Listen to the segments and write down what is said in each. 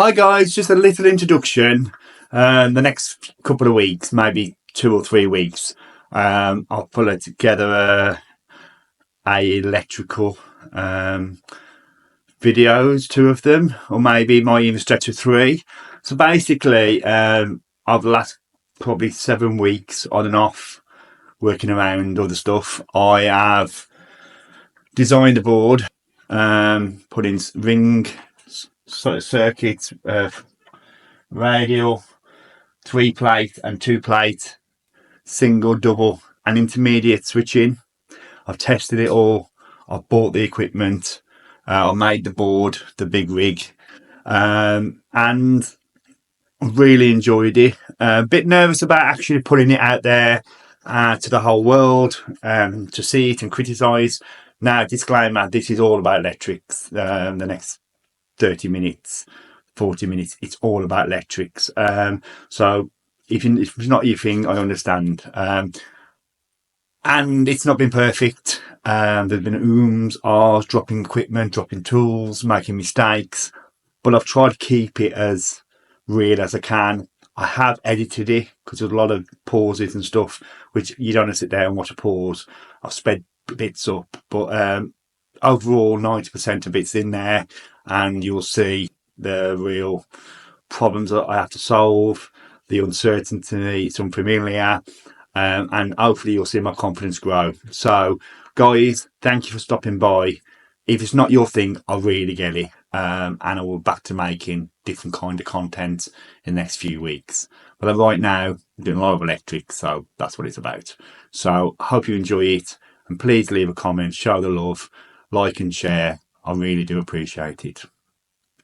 Hi guys, just a little introduction. The next couple of weeks, maybe 2 or 3 weeks, I'll put together a electrical videos, 2 of them, or maybe might even stretch to 3. So basically, over the last probably 7 weeks on and off, working around other stuff, I have designed a board, put in ring sort of circuits, radial, 3-plate and 2-plate, single, double and intermediate switching. I've tested it all. I've bought the equipment. I made the board, the big rig, and really enjoyed it. A bit nervous about actually putting it out there to the whole world to see it and criticise. Now, disclaimer, this is all about electrics. The next 30 minutes, 40 minutes, it's all about electrics. So if it's not your thing, I understand. And it's not been perfect. There's been ooms, ahs, dropping equipment, dropping tools, making mistakes. But I've tried to keep it as real as I can. I have edited it because there's a lot of pauses and stuff, which you don't want to sit there and watch a pause. I've sped bits up, but overall 90% of it's in there, and you'll see the real problems that I have to solve, the uncertainty, it's unfamiliar, and hopefully you'll see my confidence grow. So guys, thank you for stopping by. If it's not your thing, I really get it, and I will back to making different kind of content in the next few weeks. But right now I'm doing a lot of electric, so that's what it's about. So I hope you enjoy it, and please leave a comment, show the love, like and share. I really do appreciate it.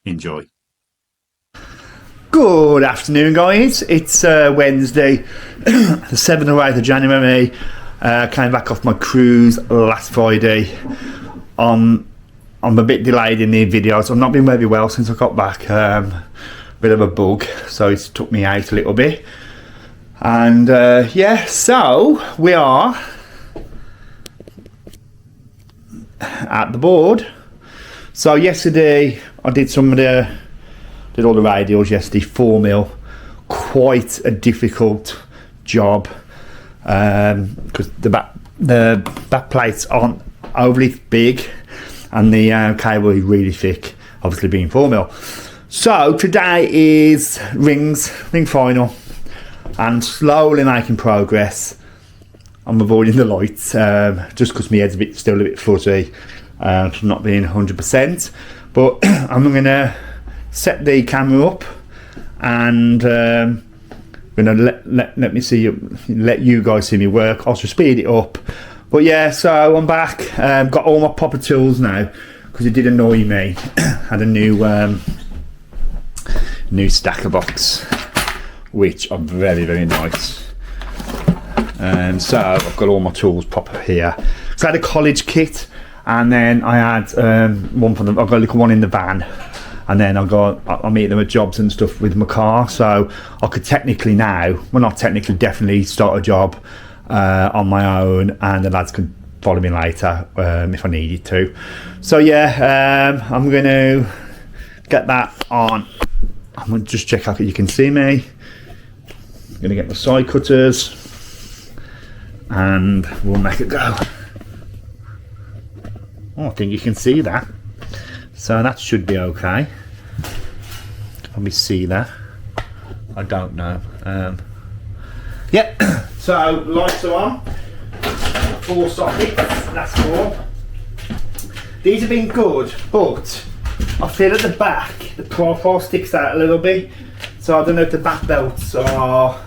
Enjoy. Good afternoon, guys. It's Wednesday, the 7th or 8th of January. Came back off my cruise last Friday. I'm a bit delayed in the videos. I've not been very well since I got back. Bit of a bug, so it's took me out a little bit. And yeah, so we are at the board. So yesterday I did all the radials yesterday, 4mm. Quite a difficult job because the back plates aren't overly big and the cable is really thick, obviously being 4mm. So today is ring final, and slowly making progress. I'm avoiding the lights just because my head's still a bit fuzzy from not being 100%. But I'm going to set the camera up and let you guys see me work. I'll just speed it up. But yeah, so I'm back. Got all my proper tools now because it did annoy me. Had a new stacker box, which are very, very nice. So I've got all my tools proper here. So I had a college kit, and then I had one for them. I've got a little one in the van, and then I meet them at jobs and stuff with my car. So I could technically now, well not technically, definitely start a job on my own, and the lads could follow me later if I needed to. So yeah, I'm going to get that on. I'm going to just check how you can see me. I'm going to get my side cutters and we'll make it go. Oh, I think you can see that. So that should be okay. Let me see that. I don't know. Yep. So lights are on. 4 sockets. That's 4. These have been good, but I feel at the back the profile sticks out a little bit. So I don't know if the back belts are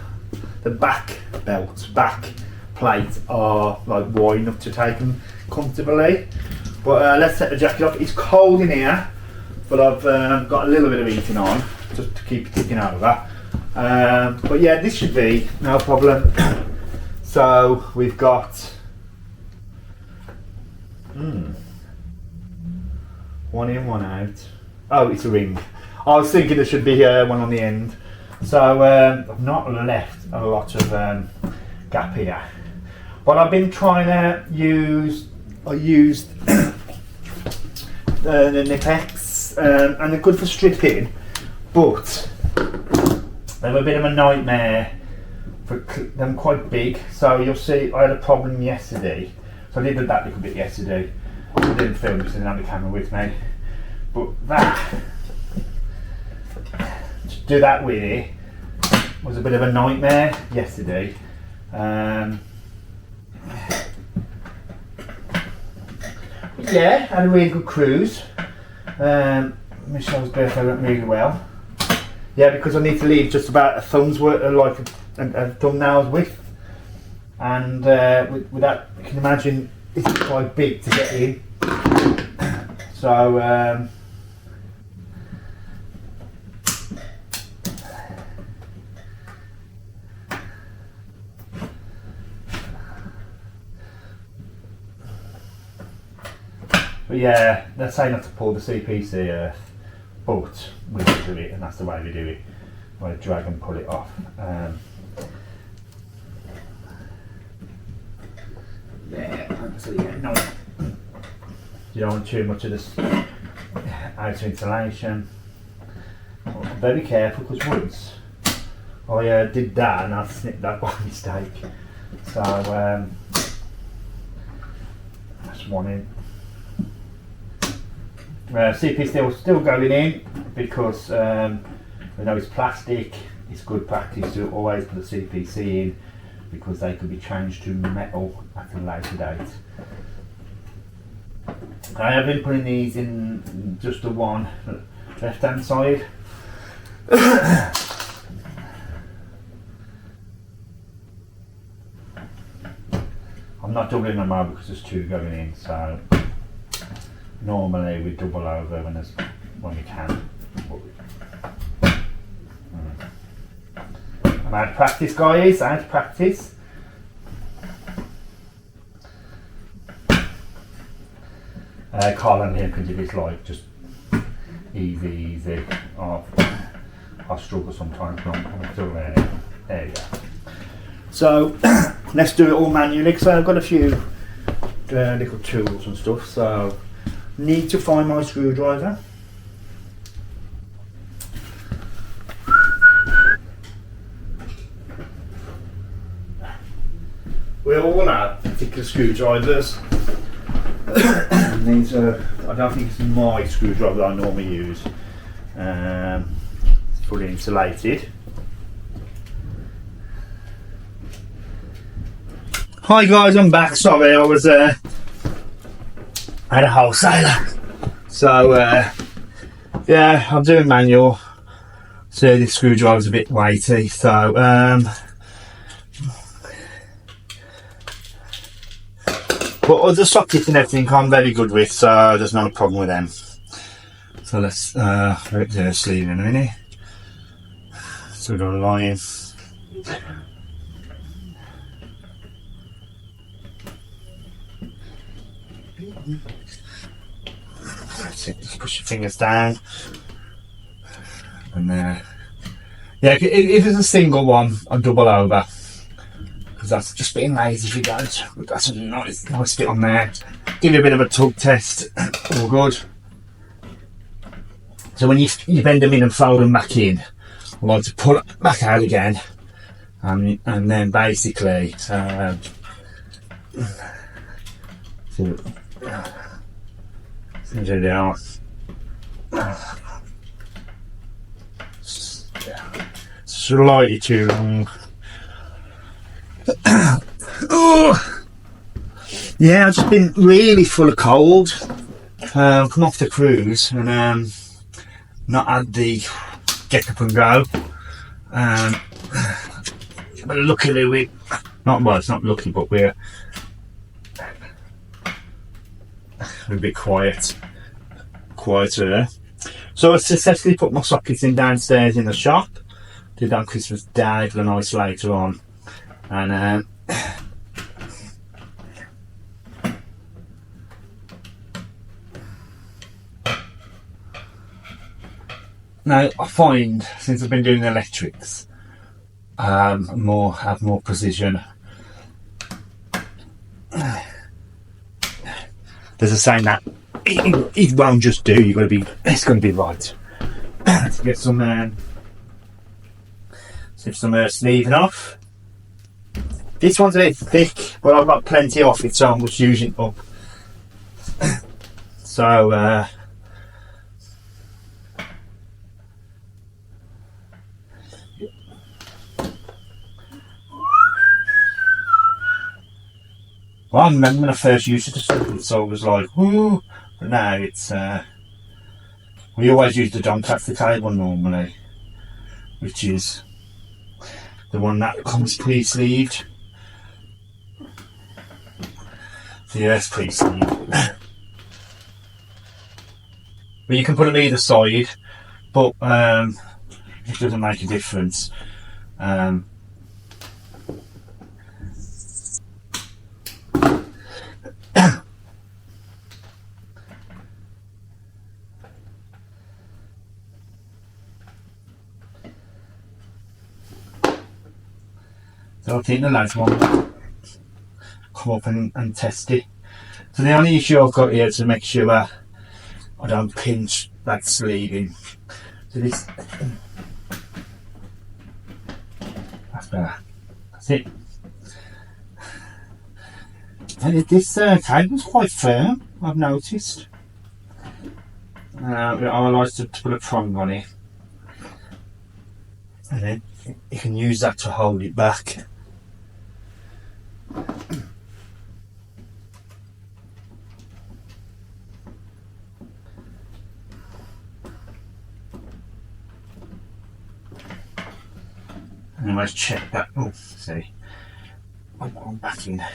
back plates are like wide enough to take them comfortably. But let's take the jacket off. It's cold in here, but I've got a little bit of heating on just to keep it ticking over. But yeah, this should be no problem. So we've got one in, one out. Oh, it's a ring. I was thinking there should be one on the end. So I've not left a lot of gap here. But I've been trying to use, I used the Nipex, and they're good for stripping, but they were a bit of a nightmare. They're quite big, so you'll see I had a problem yesterday. So I did that little bit yesterday. I didn't film because I didn't have the camera with me. But that, to do that with it, was a bit of a nightmare yesterday. Yeah, had a really good cruise. Michelle's birthday went really well. Yeah, because I need to leave just about a thumb's worth, like a thumbnail's width, and with that, you can imagine it's quite big to get in. So but yeah, they're saying not to pull the CPC earth, but we do it, and that's the way we do it. I drag and pull it off. So yeah, no, you don't want too much of this outer insulation. I'm very careful because once I did that and I snipped that by mistake. So that's one in. CP still going in because we know it's plastic. It's good practice to always put the CPC in because they could be changed to metal at a later date. I have been putting these in just the one left hand side. I'm not doubling them over because there's two going in, so normally we double over when we can. I'm out of practice, guys, out of practice. Carl and him can do this like just easy. I struggle sometimes, but I'm still there. There you go. So let's do it all manually because I've got a few little tools and stuff. So need to find my screwdriver. We all have particular screwdrivers. These are, I don't think it's my screwdriver that I normally use. It's fully insulated. Hi guys, I'm back. Sorry, I was at a wholesaler. So yeah, I'm doing manual. So this screwdriver's a bit weighty. So but other sockets and everything I'm very good with, so there's not a problem with them. So let's let the sleeve in a minute. So we've got a line. That's it, just push your fingers down. And yeah, if it's a single one, I'll double over. That's just being lazy if you don't. But that's a nice bit on there. Give you a bit of a tug test. All good. So when you bend them in and fold them back in, I like to pull it back out again, and then basically so they are. Slightly too long. Oh, yeah, I've just been really full of cold. Come off the cruise and not had the get up and go. But luckily it's not lucky, but we're a bit quieter. So I successfully put my sockets in downstairs in the shop. Did that on Christmas Day for the night later on. And now I find since I've been doing electrics, have more precision. There's a saying that it won't just do. It's going to be right. to get some sleeving off. This one's a bit thick, but I've got plenty off it, so I'm just using it up. So well, I remember when I first used it, so I was like, whoo, but now it's, we always use the John Plastic cable normally, which is the one that comes pre-sleeved. So yeah, it's pre-sleeved. But you can put it either side, but it doesn't make a difference. So I think the lads want to come up and test it. So the only issue I've got here is to make sure I don't pinch that sleeving. So this, that's better. That's it. And this cable's quite firm, I've noticed. I like to put a prong on it, and then you can use that to hold it back. And always check that. Oh, see, I'm back in. I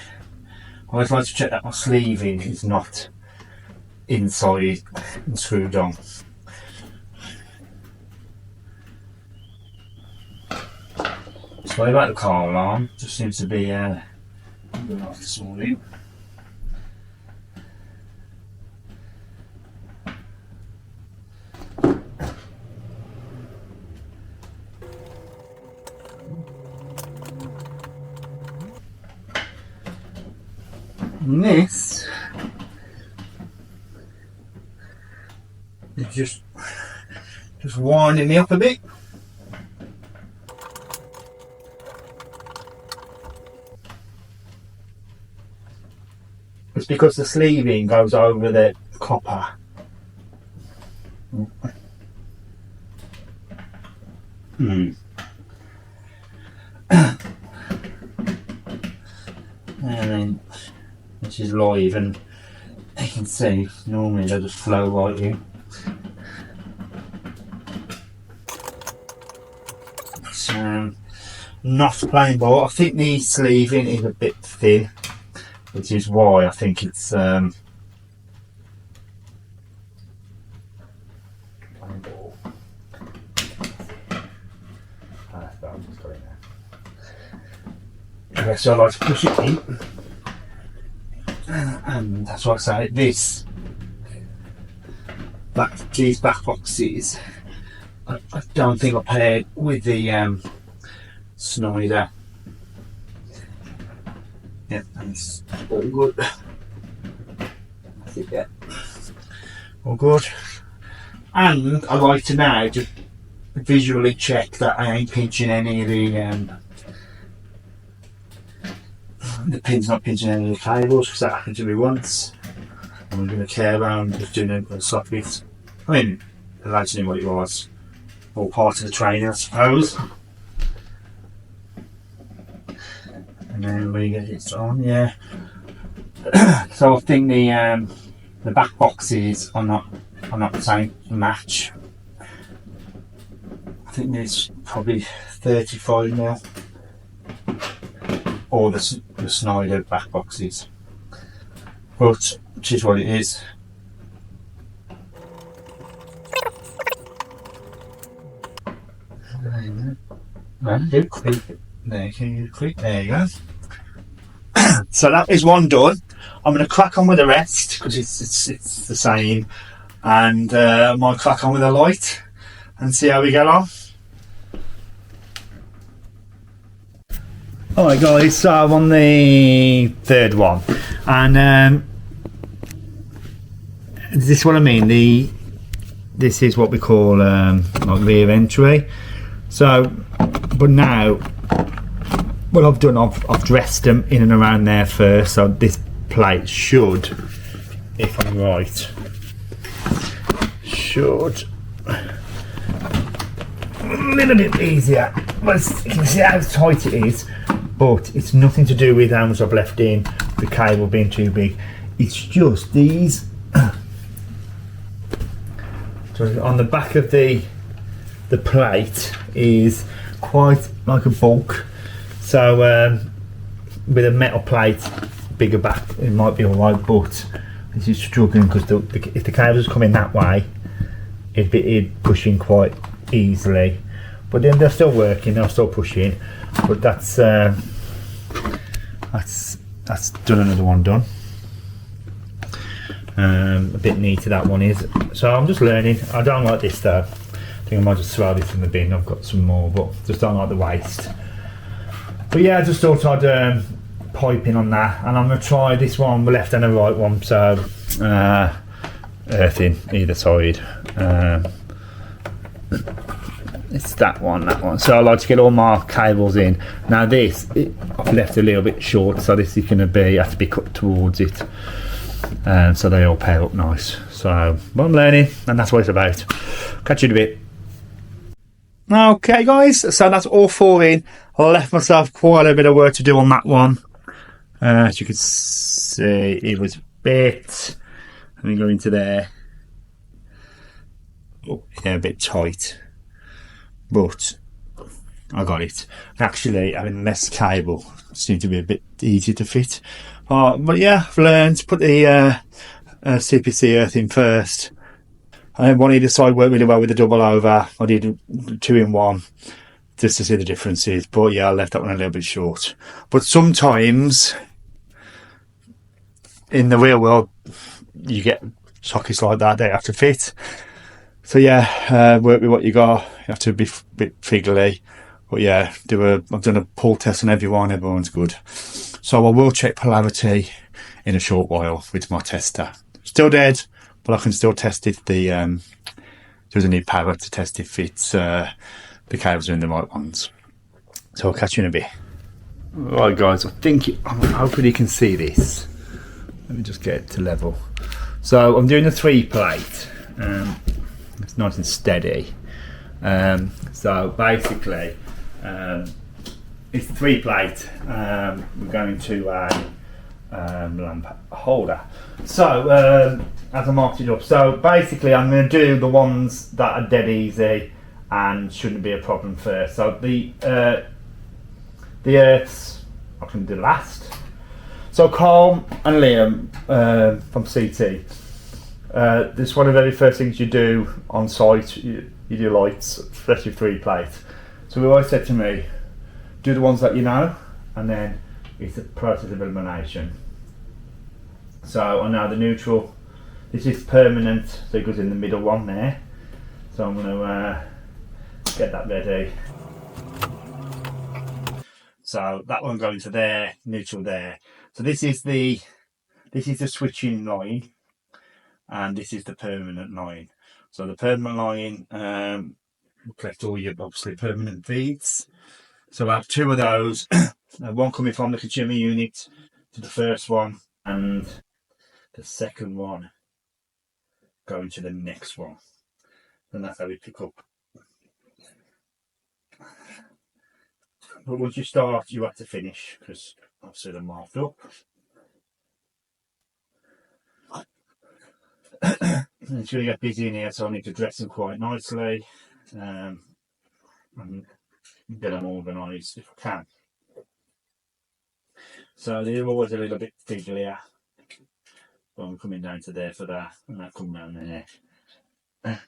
always like to check that my sleeving is not inside and screwed on. Sorry about the car alarm, just seems to be going off this morning. And this is just winding me up a bit. It's because the sleeving goes over the copper. And then, which is live, and you can see normally they just flow like you. So, not plain ball. I think the sleeving is a bit thin, which is why I think it's plain ball. I'm just going there. Okay, so I like to push it in, and that's what I say. These back boxes, I don't think I paired with the Snyder. Yeah, and it's all good. I think that all good. And I like to now just visually check that I ain't pinching any of the pin's not pinching any of the cables, because that happened to me once. I'm going to care around just doing a socket. I mean, imagining what it was. All part of the training, I suppose. And then we get it on, yeah. So I think the back boxes are not the same match. I think there's probably 35 now. Or the Snyder back boxes, but which is what it is. Do quick. There you go. So that is one done. I'm going to crack on with the rest because it's the same, and I might crack on with the light and see how we get on. Alright guys, so I'm on the third one, and this is what I mean, this is what we call like rear entry. So, but now what I've done, I've dressed them in and around there first. So this plate should, if I'm right, should a little bit easier. But you can see how tight it is, but it's nothing to do with how much I've left in, the cable being too big. It's just these. So on the back of the plate is quite like a bulk. So with a metal plate, bigger back, it might be alright, but this is struggling because if the cables coming that way, it'd push in quite easily. But then they're still working, they're still pushing. But that's done, another one done. A bit neater that one is. So I'm just learning. I don't like this though. I think I might just throw this in the bin. I've got some more, but just don't like the waste. But yeah, I just thought I'd pipe in on that, and I'm gonna try this one, the left and the right one. So earthing either side. It's that one. So I like to get all my cables in. Now this, I've left a little bit short, so this is gonna have to be cut towards it. So they all pair up nice. So I'm learning, and that's what it's about. Catch you in a bit. Okay guys, so that's all 4 in. I left myself quite a bit of work to do on that one. As you can see, it was a bit, let me go into there. Oh, yeah, a bit tight, but I got it. Actually, having less cable seemed to be a bit easier to fit. But yeah, I've learned to put the CPC earth in first. And one either side worked really well with the double over. I did 2-in-1 just to see the differences. But yeah, I left that one a little bit short. But sometimes in the real world, you get sockets like that, they have to fit. So yeah, work with what you got. You have to be a bit fiddly. But yeah, I've done a pull test on everyone. Everyone's good. So I will check polarity in a short while with my tester. Still dead, but I can still test if there's a new power to test if it's the cables are in the right ones. So I'll catch you in a bit. Right guys, I'm hoping you can see this. Let me just get it to level. So I'm doing a 3-plate. It's nice and steady. So basically, it's 3-plate. We're going to a lamp holder. So as I marked it up, so basically I'm going to do the ones that are dead easy and shouldn't be a problem first. So the earths I can do last. So Carl and Liam from CT, this is one of the very first things you do on site. You do lights, especially 3-plate. So he always said to me, do the ones that you know, and then it's a process of elimination. So I know the neutral, this is permanent, so it goes in the middle one there. So I'm going to get that ready. So that one going to there, neutral there. So this is the switching line, and this is the permanent line. So the permanent line will collect all your obviously permanent feeds. So I have 2 of those, one coming from the consumer unit to the first one, and the second one going to the next one. And that's how we pick up. But once you start, you have to finish, because obviously they're marked up. It's going to get busy in here, so I need to dress them quite nicely and get them organised if I can. So they're always a little bit fiddlier. But I'm coming down to there for that, and I come down there. I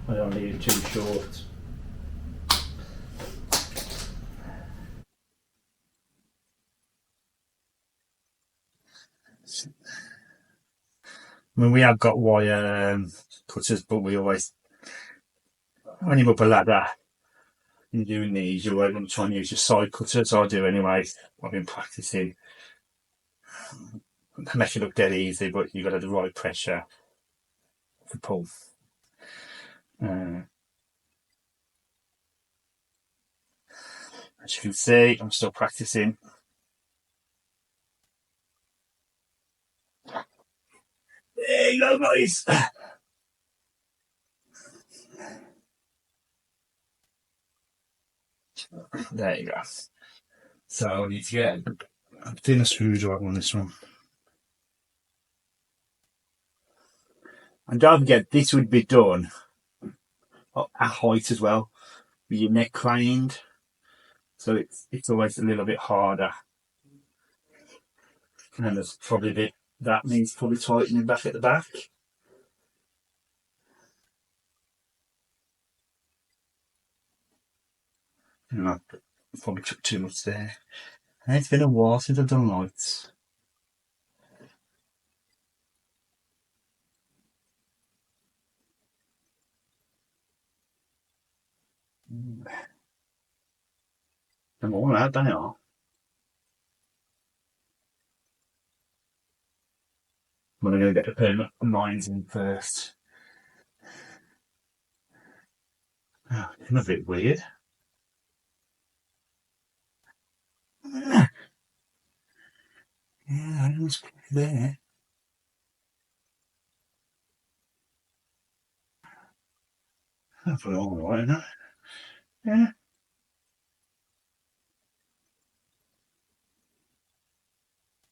don't leave it too short. I mean, we have got wire cutters, but we always, when you're up a ladder, you're doing these, you're going to try and use your side cutters. I do anyway. I've been practicing. It makes it look dead easy, but you've got to have the right pressure. to pull. As you can see, I'm still practicing. There you go, guys. There you go. So I need to get a thinner screwdriver on this one. And don't forget, this would be done at height as well, with your neck craned. So it's always a little bit harder. And there's probably a bit that needs probably tightening back at the back. And I probably took too much there. And it's been a while since I've done lights. I'm all out, they are. I'm going to get the permanent lines in first. Oh, it's a bit weird. Yeah, I was there. That's all right, isn't it? Yeah.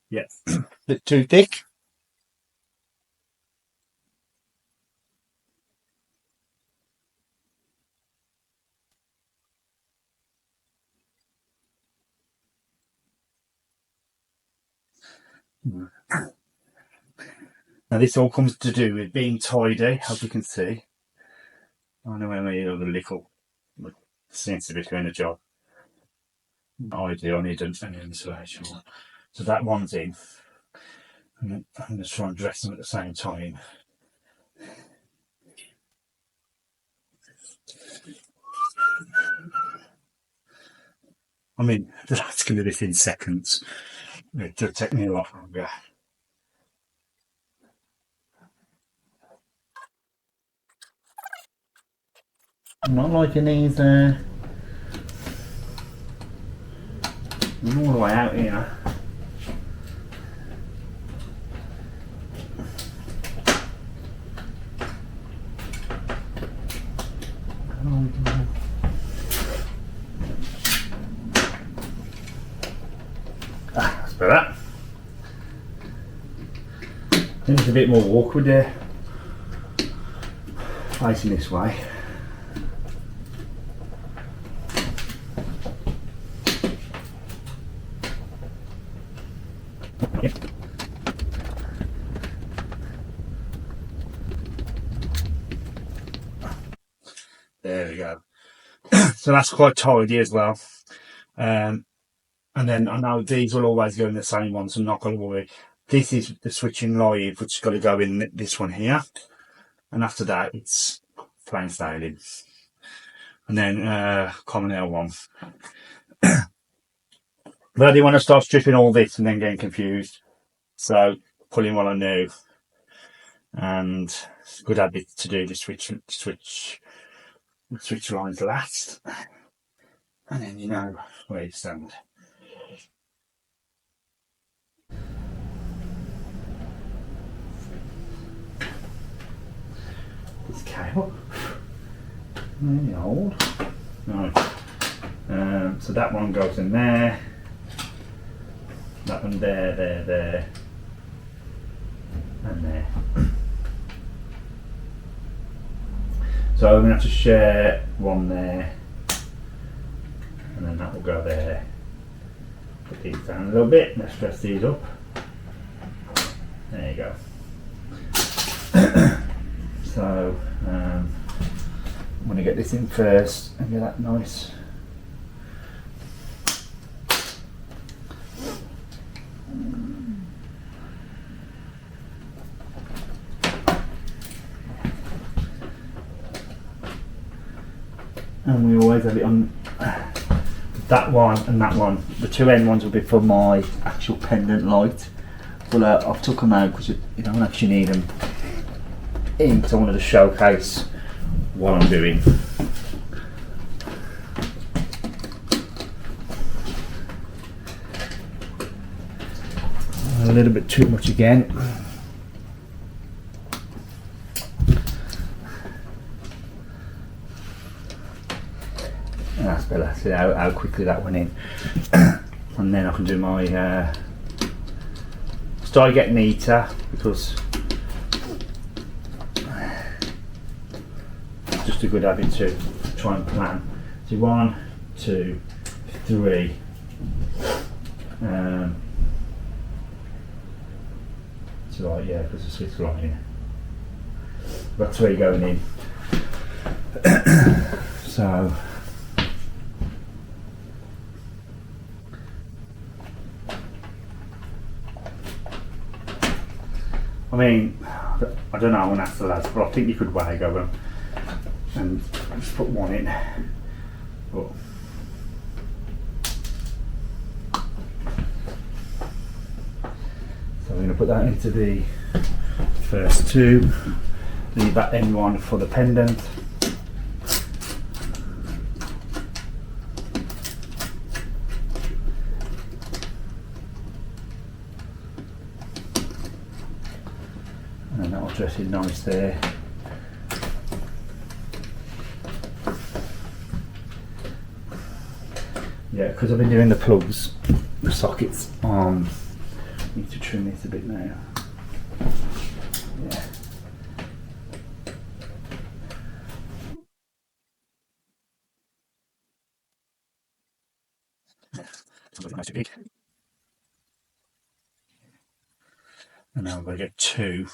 Yeah. Bit too thick. Now this all comes to do with being tidy, as you can see. I know I made a little seems to be doing a job. I do, I need an insulation one. So that one's in. And I'm going to try and dress them at the same time. I mean, that's going to be within seconds. It'll take me a lot longer. I'm not liking these I'm all the way out here. That's better. I think it's a bit more awkward there, facing this way. Yep. There we go. So that's quite tidy as well. And then I know these will always go in the same ones, so I'm not going to worry. This is the switching live, which has got to go in this one here. And after that, it's plain styling. And then common L1. But I didn't want to start stripping all this and then getting confused. So pulling what I knew. And it's a good habit to do the switch lines last. And then you know where you stand. This cable. Really old. No. So that one goes in there. That one there. And there. So I'm going to have to share one there. And then that will go there. Put these down a little bit. Let's dress these up. There you go. So I'm going to get this in first and get that nice. And we always have it on that one and that one. The two end ones will be for my actual pendant light. But I've took them out because you don't actually need them in because I wanted to showcase what I'm doing. A little bit too much again. That's better. See how quickly that went in. And then I can do my start getting neater, because it's just a good habit to try and plan. So 1, 2, 3. So right, yeah, because the switch right in. Got 3 going in. So I mean, I don't know, I'm gonna ask the lads, but I think you could waggle them and just put 1 in. But so I'm going to put that into the first 2, leave that end one for the pendant. And that'll dress it nice there. Yeah, because I've been doing the plugs, the sockets on. Need to trim this a bit now. Yeah. Something nice to big. And now I'm going to get 2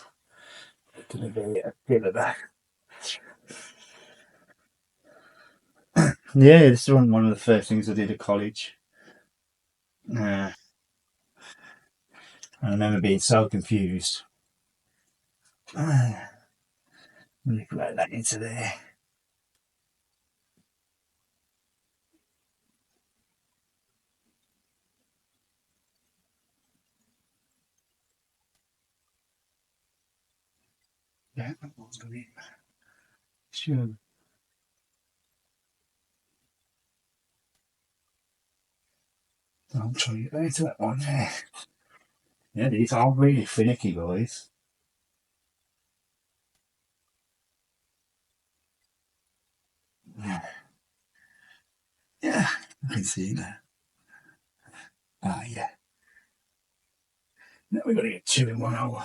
to the bit of that. Yeah, this is one of the first things I did at college. I remember being so confused. Manipulate that into there. Yeah, that one's going in. Sure. I'll try to get into that one there. Yeah, these are really finicky, boys. Yeah, I can see that. Ah, yeah. Now we've got to get 2 in 1 hour.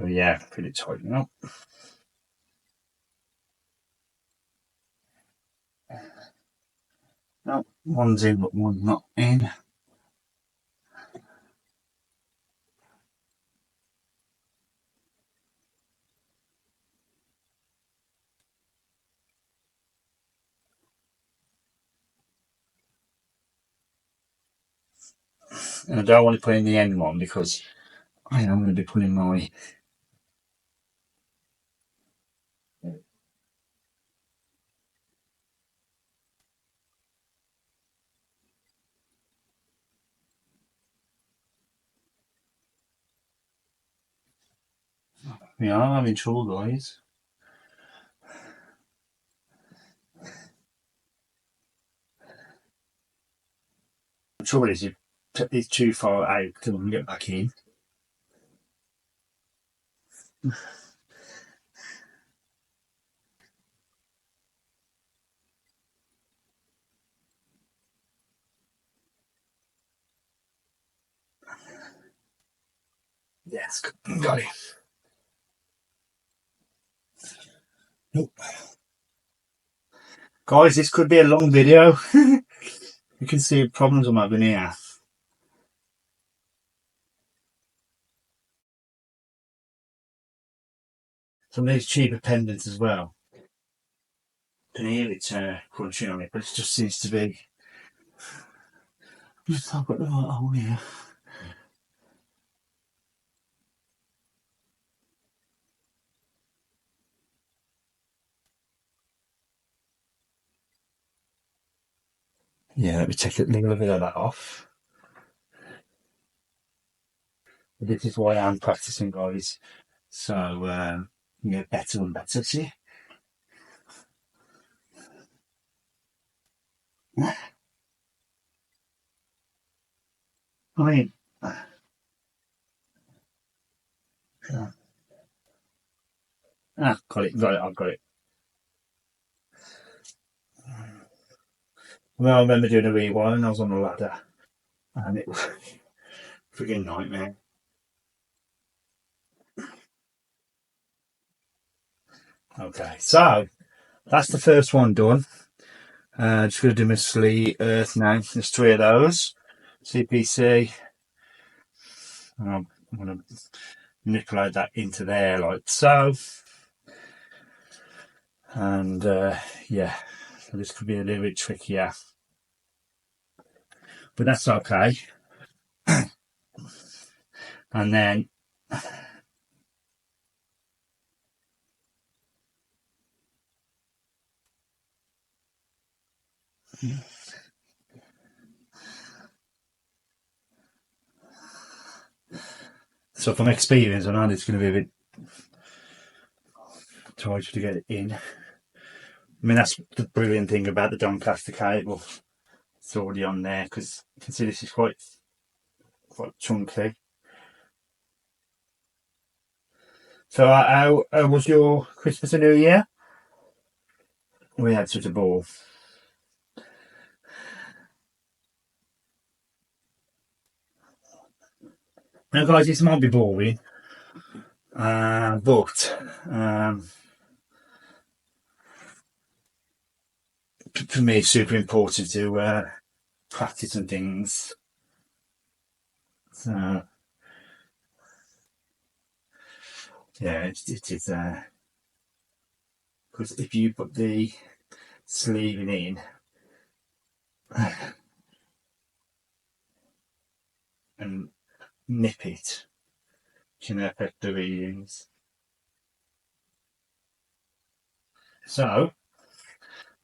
Oh, yeah, pretty tight up. No, one's in, but one's not in. And I don't want to put in the end one because I am going to be putting my yeah, I'm having trouble, guys. The trouble is, you put these too far out till we can get back in. Yes, got it. Nope. Guys, this could be a long video. You can see the problems I'm having here. Some of these cheaper pendants as well. You can hear it crunching on it, but it just seems to be. I've got the right hole here. Yeah, let me take a little bit of that off. This is why I'm practicing, guys. So you get better and better. See? I mean, got it, I've got it. Well, I remember doing a rewind and I was on the ladder, and it was a frigging nightmare. Okay, so that's the first one done. Just going to do my sleeve earth now. There's 3 of those. CPC. I'm going to manipulate that into there like so. And yeah, so this could be a little bit trickier. But that's okay. And then so from experience, I know it's going to be a bit tight to get it in. I mean, that's the brilliant thing about the Doncaster cable. It's already on there because you can see this is quite chunky. So how was your Christmas and New Year? We had such a ball. Now, guys, this might be boring, but for me, it's super important to practice and things. So, yeah, it is. Because if you put the sleeving in and nip it, you can affect the readings. So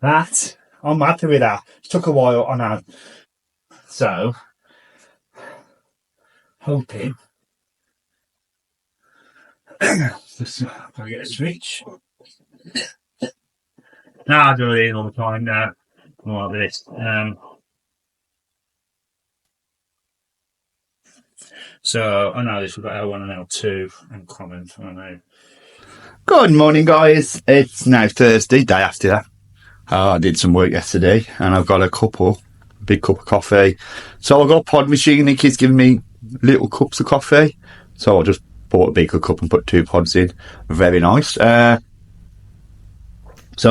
that I'm happy with that. It took a while, I know. So hoping just gotta get a switch. No, I do it all the time now. More of this. So I know this, we've got L1 and L2 and common. I know. Good morning, guys. It's now Thursday, day after. I did some work yesterday, and I've got big cup of coffee. So I've got a pod machine. The kids giving me little cups of coffee. So I just bought a bigger cup and put 2 pods in. Very nice. So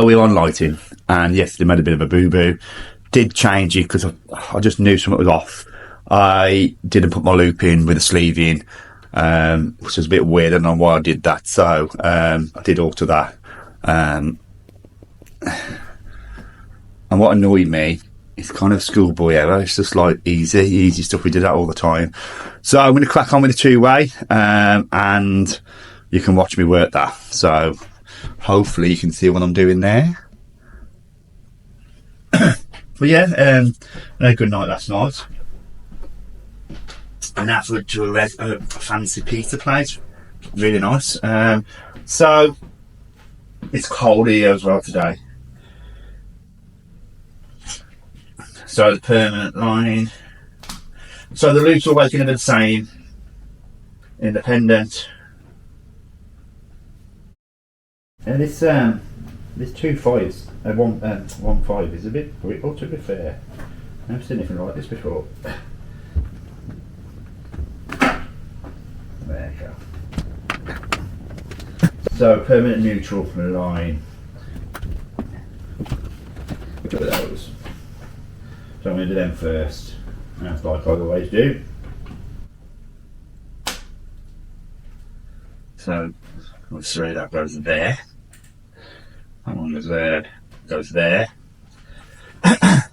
we're on lighting, and yesterday made a bit of a boo-boo. Did change it because I just knew something was off. I didn't put my loop in with the sleeve in, which was a bit weird. I don't know why I did that. So I did alter that. And what annoyed me is kind of schoolboy error. It's just like easy stuff. We did that all the time. So I'm going to crack on with the 2-way, and you can watch me work that. So hopefully you can see what I'm doing there. But yeah, a good night last night. And after to a fancy pizza place, really nice. So it's cold here as well today. So the permanent line. So the loop's always going to be the same. Independent. And this 2 5s, 1 5 is a bit brittle, to be fair. I've never seen anything like this before. There you go. So permanent neutral line. Which are those? So I'm going to do them first. That's like I always do. So let's see, that goes there. That one goes there. Let's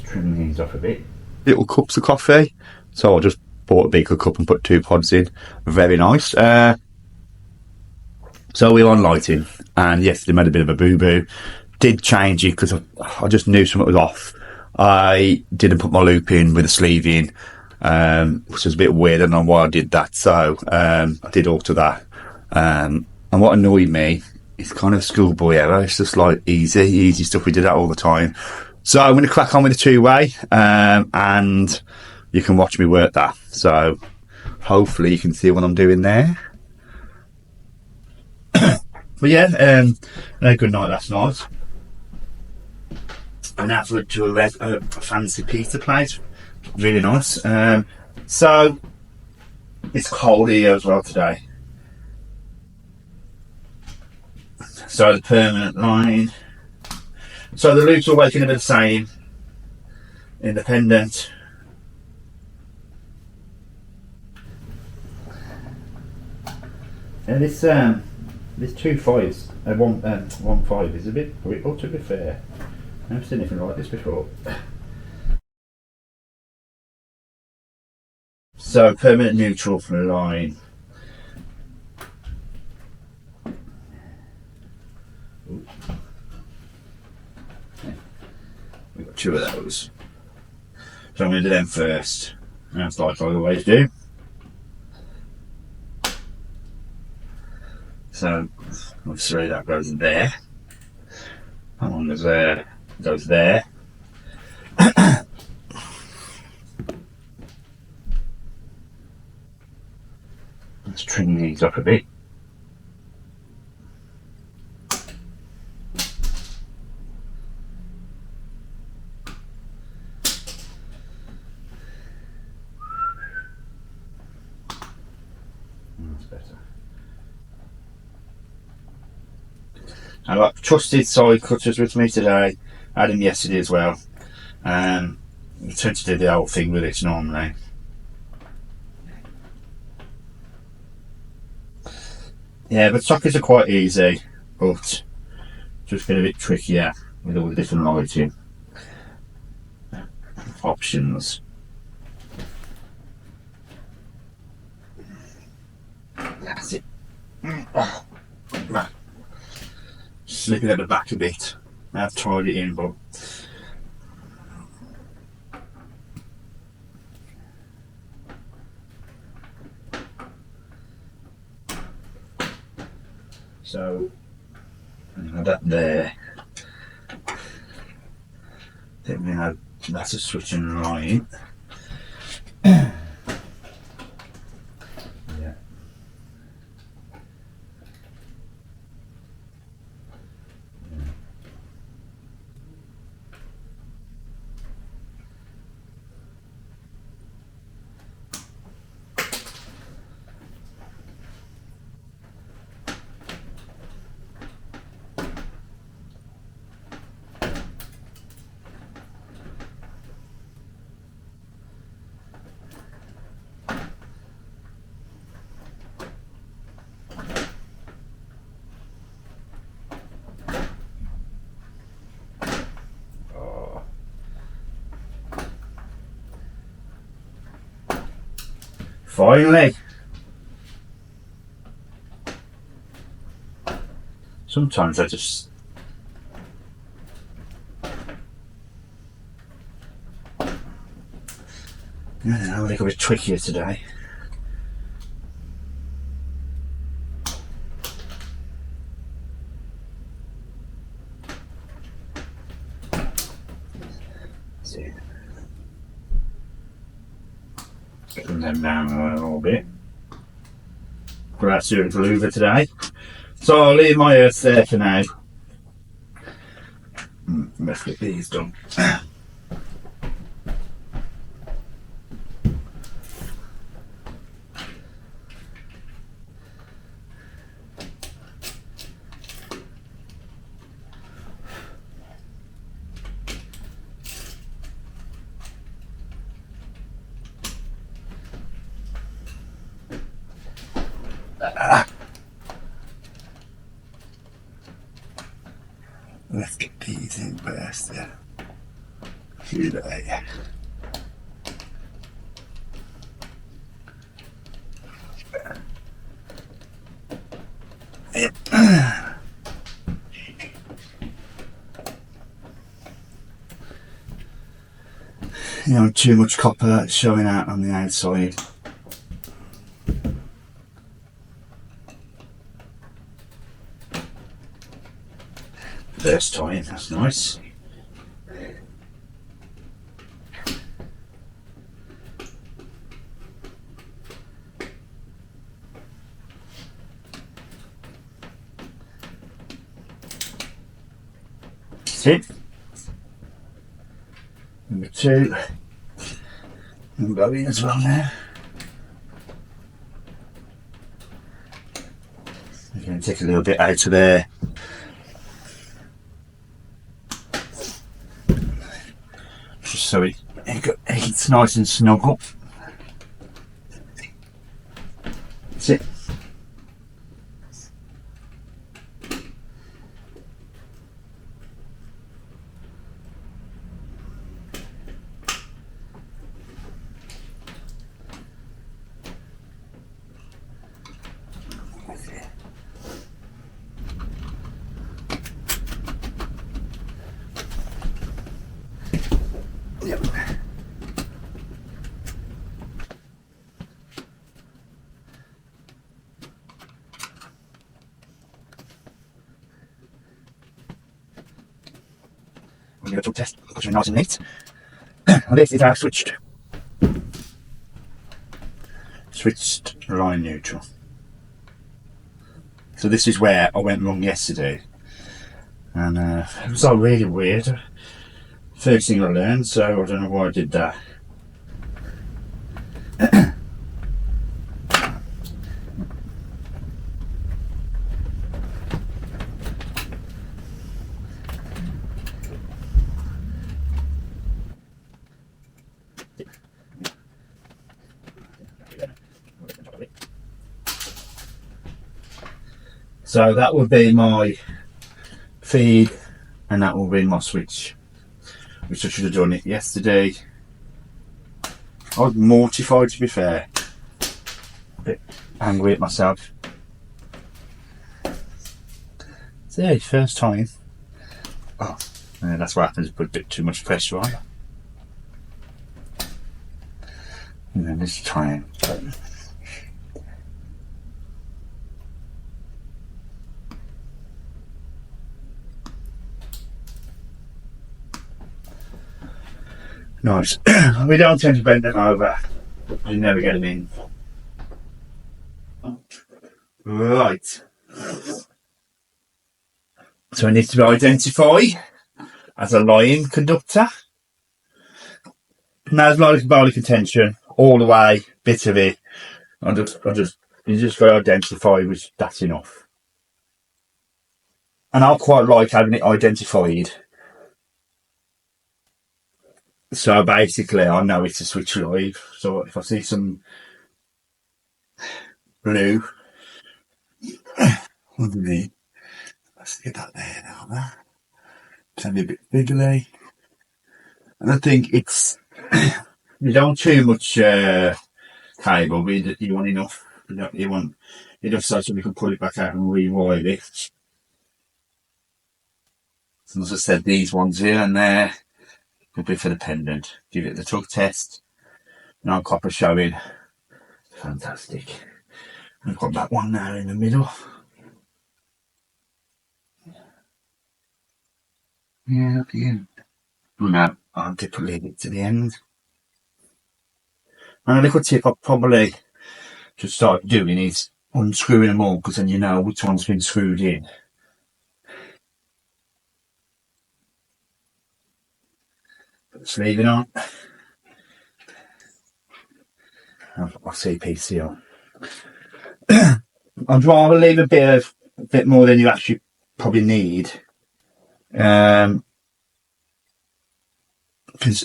trim these off a bit. Little cups of coffee. So I just bought a bigger cup and put 2 pods in. Very nice. So we're on lighting, and yesterday made a bit of a boo-boo. did change it because I just knew something was off. I didn't put my loop in with the sleeve in, which was a bit weird. I don't know why I did that. So I did alter that. And what annoyed me, it's kind of schoolboy error. It's just like easy stuff. We did that all the time. So I'm going to crack on with the two-way, and you can watch me work that. So hopefully you can see what I'm doing there. But yeah, had a good night last night. Went out to a fancy pizza place. Really nice. So it's cold here as well today. So the permanent line. So the loops are always going to be the same. Independent. And this 2.5s, 1.5 is a bit, or to be fair, I've never seen anything like this before. So permanent neutral from the line. We've got two of those. So I'm going to do them first. That's like I always do. So obviously that goes there. That one goes there. Goes there. Let's trim these up a bit. That's better. I've got trusted side cutters with me today. I had them yesterday as well. I tend to do the whole thing with it normally. Yeah, but sockets are quite easy, but just been a bit trickier with all the different lighting options. That's it. Right. Slipping at the back a bit. I've tied it in, but so I that there. Then we have that's a switching line. Yeah. Finally. Sometimes I just I don't know, I think it was trickier today. See. Getting them down a little bit. But that's doing for Louver today. So I'll leave my earth there for now. Let's get these done. Let's get these in first, yeah. There. Yep. too much copper showing out on the outside. First time, that's nice. That's it. Number 2. And go in as well now. I'm going to take a little bit out of there. Just so it's nice and snug up. That's it. Yep. We'll give it a test because we're nice and neat. And this is our switched line neutral. So this is where I went wrong yesterday, and it was all really weird. First thing I learned, so I don't know why I did that. So that would be my feed, and that will be my switch, which I should have done it yesterday. I was mortified, to be fair. A bit angry at myself. So yeah, first time. Oh, yeah, that's what happens, put a bit too much pressure on. And then this time. Nice. We don't tend to bend them over. You never get them in. Right. So it needs to be identified as a line conductor. Now, there's body contention all the way, bit of it. You just got to identify, which that's enough. And I quite like having it identified. So basically, I know it's a switch live. So if I see some blue underneath, let's get that there now. Tell me a bit biggerly. And I think it's you don't too much cable, but you want enough. You want enough so we can pull it back out and rewire it. So as I said, these ones here and there could be for the pendant. Give it the tug test. No copper showing. Fantastic. I've got that one there in the middle. Yeah, look again. No, I'll leave it to the end. And a little tip I probably should start doing is unscrewing them all, because then you know which one's been screwed in. Put the sleeving on. I'll put my CPC on. I'd rather leave a bit more than you actually probably need. Because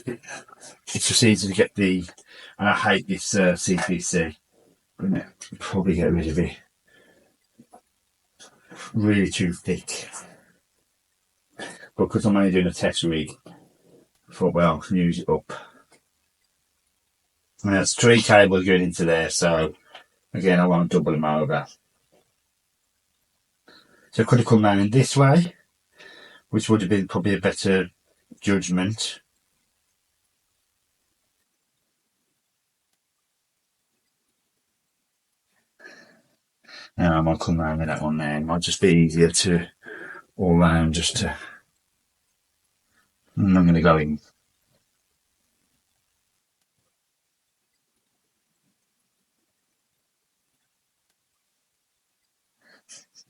it's just easy to get and I hate this CPC. I'll probably get rid of it. Really too thick. But because I'm only doing a test rig, I thought, well, I can use it up. And there's 3 cables going into there, so again, I won't double them over. So I could have come down in this way, which would have been probably a better judgment. Now I might come round with that one there. It might just be easier to all round just to. I'm going to go in.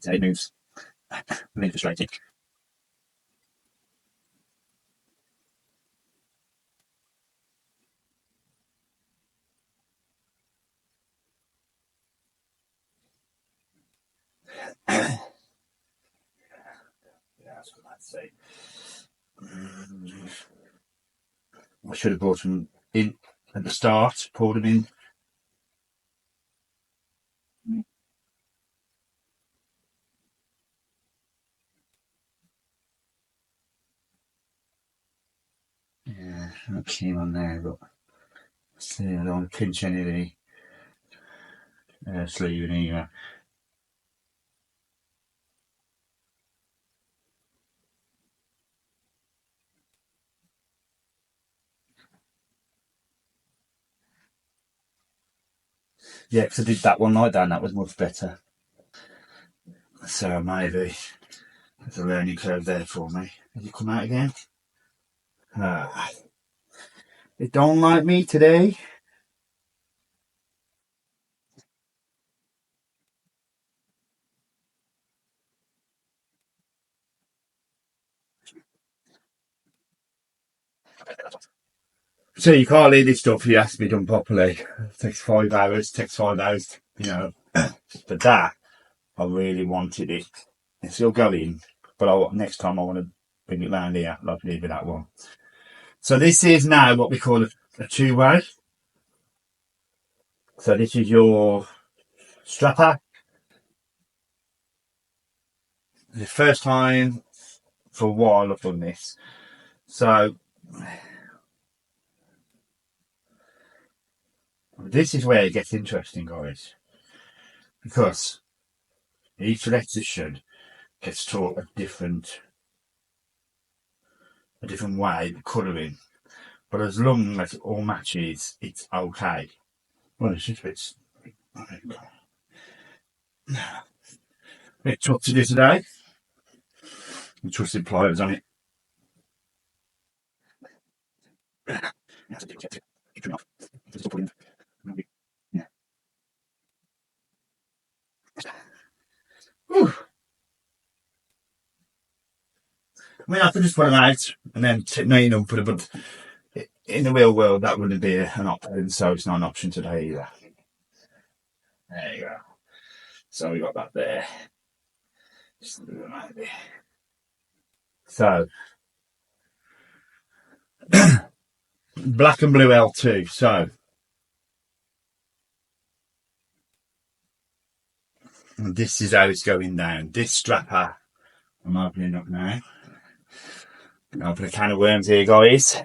It moves. Really frustrating. Yeah, that's what I'd say. I should have brought them in at the start, poured them in. Yeah, not keen on there, but see, I don't want to pinch any of the sleeve either. Yeah, because I did that one like that and that was much better. So maybe there's a learning curve there for me. Has you come out again? Ah, it don't like me today. So you can't leave this stuff, it has to be done properly. It takes 5 hours, But that, I really wanted it. It's still going, but next time I want to bring it round here, like I did with that one. So this is now what we call a two-way. So this is your strapper. The first time for a while I've done this. So this is where it gets interesting, guys, because each electrician gets taught a different way of colouring. But as long as it all matches, it's okay. Well, it's just a bit tough to do today. The twisted pliers on it. Yeah. Whew. I mean, I could just put them out and then put them, but in the real world, that wouldn't be an option, so it's not an option today either. There you go. So we got that there. So, black and blue L2. So, this is how it's going down. This strapper, I'm opening up now. Open a can of worms here, guys.